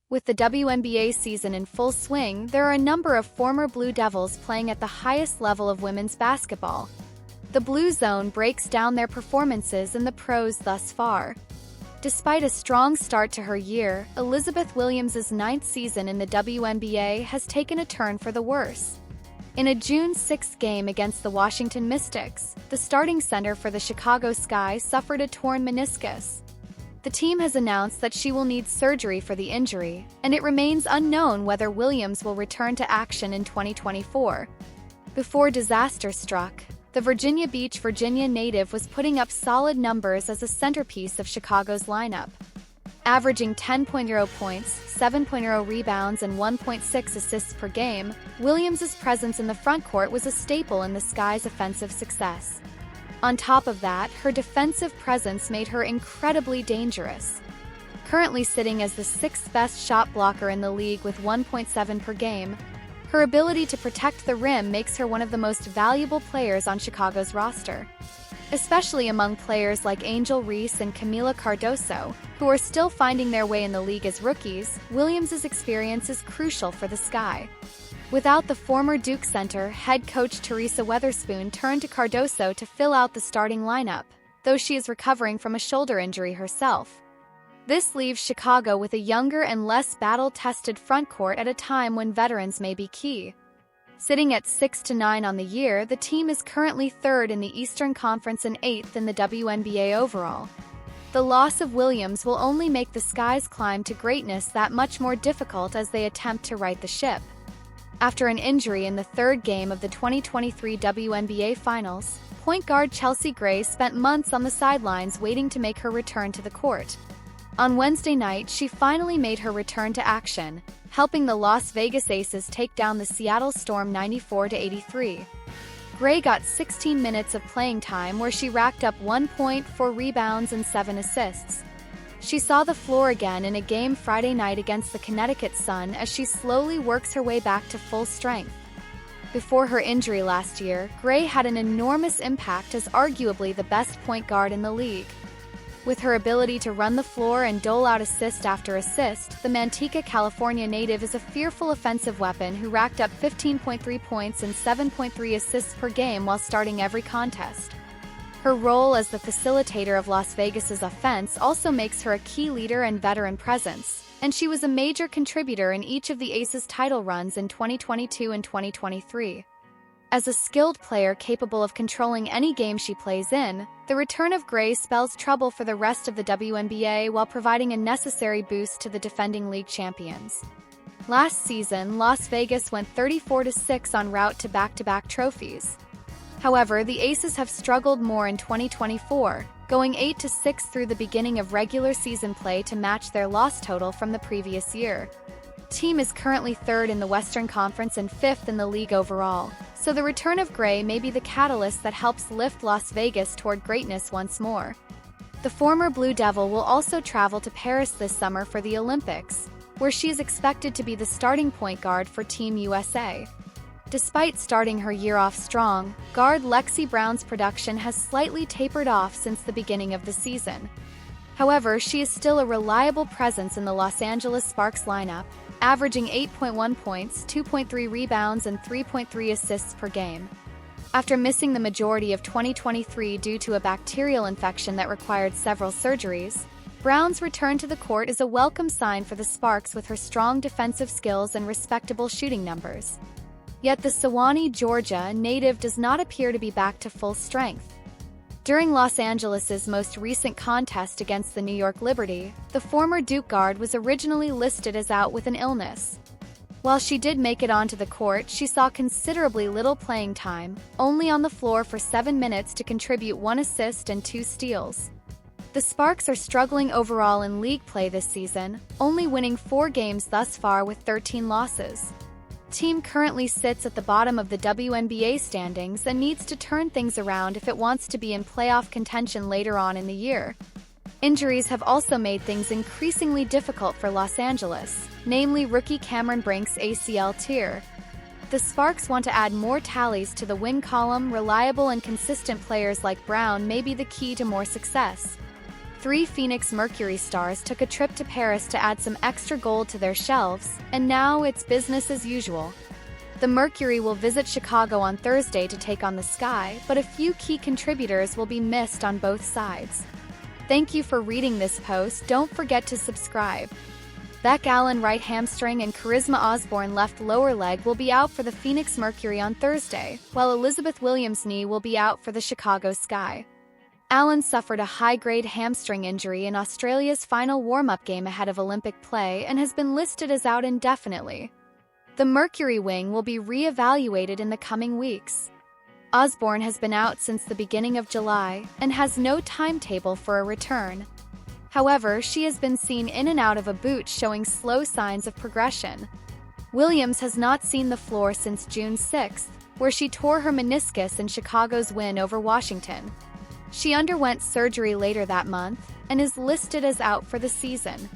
With the WNBA season in full swing, there are a number of former Blue Devils playing at the highest level of women's basketball. The Blue Zone breaks down their performances in the pros thus far. Despite a strong start to her year, Elizabeth Williams' ninth season in the WNBA has taken a turn for the worse. In a June 6 game against the Washington Mystics, the starting center for the Chicago Sky suffered a torn meniscus. The team has announced that she will need surgery for the injury, and it remains unknown whether Williams will return to action in 2024. Before disaster struck, the Virginia Beach, Virginia native was putting up solid numbers as a centerpiece of Chicago's lineup. Averaging 10.0 points, 7.0 rebounds, and 1.6 assists per game, Williams' presence in the frontcourt was a staple in the Sky's offensive success. On top of that, her defensive presence made her incredibly dangerous. Currently sitting as the sixth best shot blocker in the league with 1.7 per game, her ability to protect the rim makes her one of the most valuable players on Chicago's roster. Especially among players like Angel Reese and Camila Cardoso, who are still finding their way in the league as rookies, Williams' experience is crucial for the Sky. Without the former Duke center, head coach Teresa Weatherspoon turned to Cardoso to fill out the starting lineup, though she is recovering from a shoulder injury herself. This leaves Chicago with a younger and less battle-tested frontcourt at a time when veterans may be key. Sitting at 6-9 on the year, the team is currently third in the Eastern Conference and eighth in the WNBA overall. The loss of Williams will only make the Sky's climb to greatness that much more difficult as they attempt to right the ship. After an injury in the third game of the 2023 WNBA Finals, point guard Chelsea Gray spent months on the sidelines waiting to make her return to the court. On Wednesday night, she finally made her return to action, helping the Las Vegas Aces take down the Seattle Storm 94-83. Gray got 16 minutes of playing time where she racked up 1 point, 4 rebounds, and 7 assists. She saw the floor again in a game Friday night against the Connecticut Sun as she slowly works her way back to full strength. Before her injury last year, Gray had an enormous impact as arguably the best point guard in the league. With her ability to run the floor and dole out assist after assist, the Manteca, California native is a fearful offensive weapon who racked up 15.3 points and 7.3 assists per game while starting every contest. Her role as the facilitator of Las Vegas's offense also makes her a key leader and veteran presence, and she was a major contributor in each of the Aces' title runs in 2022 and 2023. As a skilled player capable of controlling any game she plays in, the return of Gray spells trouble for the rest of the WNBA while providing a necessary boost to the defending league champions. Last season, Las Vegas went 34-6 en route to back-to-back trophies. However, the Aces have struggled more in 2024, going 8-6 through the beginning of regular season play to match their loss total from the previous year. The team is currently third in the Western Conference and fifth in the league overall, so the return of Gray may be the catalyst that helps lift Las Vegas toward greatness once more. The former Blue Devil will also travel to Paris this summer for the Olympics, where she is expected to be the starting point guard for Team USA. Despite starting her year off strong, guard Lexi Brown's production has slightly tapered off since the beginning of the season. However, she is still a reliable presence in the Los Angeles Sparks lineup, averaging 8.1 points, 2.3 rebounds, and 3.3 assists per game. After missing the majority of 2023 due to a bacterial infection that required several surgeries, Brown's return to the court is a welcome sign for the Sparks with her strong defensive skills and respectable shooting numbers. Yet the Sewanee, Georgia native does not appear to be back to full strength. During Los Angeles' most recent contest against the New York Liberty, the former Duke guard was originally listed as out with an illness. While she did make it onto the court, she saw considerably little playing time, only on the floor for 7 minutes to contribute 1 assist and 2 steals. The Sparks are struggling overall in league play this season, only winning 4 games thus far with 13 losses. The team currently sits at the bottom of the WNBA standings and needs to turn things around if it wants to be in playoff contention later on in the year. Injuries have also made things increasingly difficult for Los Angeles, namely rookie Cameron Brink's ACL tear. The Sparks want to add more tallies to the win column. Reliable and consistent players like Brown may be the key to more success. Three Phoenix Mercury stars took a trip to Paris to add some extra gold to their shelves, and now it's business as usual. The Mercury will visit Chicago on Thursday to take on the Sky, but a few key contributors will be missed on both sides. Thank you for reading this post. Don't forget to subscribe. Beck Allen right hamstring and Charisma Osborne left lower leg will be out for the Phoenix Mercury on Thursday, while Elizabeth Williams' knee will be out for the Chicago Sky. Allen suffered a high-grade hamstring injury in Australia's final warm-up game ahead of Olympic play and has been listed as out indefinitely. The Mercury wing will be re-evaluated in the coming weeks. Osborne has been out since the beginning of July and has no timetable for a return. However, she has been seen in and out of a boot showing slow signs of progression. Williams has not seen the floor since June 6, where she tore her meniscus in Chicago's win over Washington. She underwent surgery later that month and is listed as out for the season.